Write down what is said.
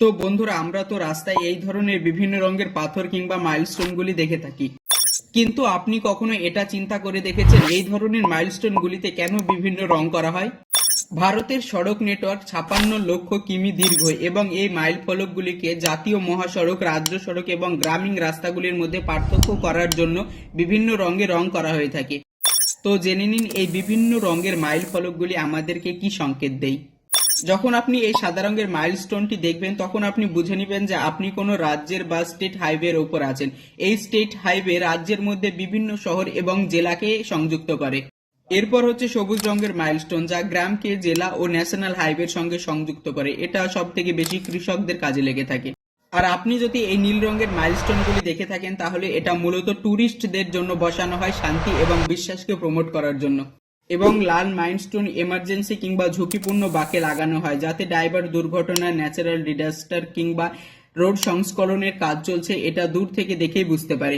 তো বন্ধুরা, আমরা তো রাস্তায় এই ধরনের বিভিন্ন রঙের পাথর কিংবা মাইলস্টোনগুলি দেখে থাকি, কিন্তু আপনি কখনো এটা চিন্তা করে দেখেছেন এই ধরনের মাইলস্টোনগুলিতে কেন বিভিন্ন রং করা হয়? ভারতের সড়ক নেটওয়ার্ক 56 লক্ষ কিমি দীর্ঘ এবং এই মাইল ফলকগুলিকে জাতীয় মহাসড়ক, রাজ্য সড়ক এবং গ্রামীণ রাস্তাগুলির মধ্যে পার্থক্য করার জন্য বিভিন্ন রঙে রং করা হয়ে থাকে। তো জেনে নিন এই বিভিন্ন রঙের মাইল ফলকগুলি আমাদেরকে কি সংকেত দেয়। যখন আপনি এই সাদা রঙের মাইলস্টোনটি দেখবেন, তখন আপনি বুঝে নেবেন যে আপনি কোনো রাজ্যের বা স্টেট হাইওয়ের ওপর আছেন। এই স্টেট হাইওয়ে রাজ্যের মধ্যে বিভিন্ন শহর এবং জেলাকে সংযুক্ত করে। এরপর হচ্ছে সবুজ রঙের মাইলস্টোন, যা গ্রামকে জেলা ও ন্যাশনাল হাইওয়ের সঙ্গে সংযুক্ত করে। এটা সব থেকে বেশি কৃষকদের কাজে লেগে থাকে। আর আপনি যদি এই নীল রঙের মাইলস্টোনগুলি দেখে থাকেন, তাহলে এটা মূলত ট্যুরিস্টদের জন্য বসানো হয় শান্তি এবং বিশ্বাসকে প্রমোট করার জন্য। এবং লাল মাইলস্টোন এমার্জেন্সি কিংবা ঝুঁকিপূর্ণ বাঁকে লাগানো হয়, যাতে ড্রাইভার দুর্ঘটনা, ন্যাচারাল ডিজাস্টার কিংবা রোড সংস্করণের কাজ চলছে এটা দূর থেকে দেখেই বুঝতে পারে।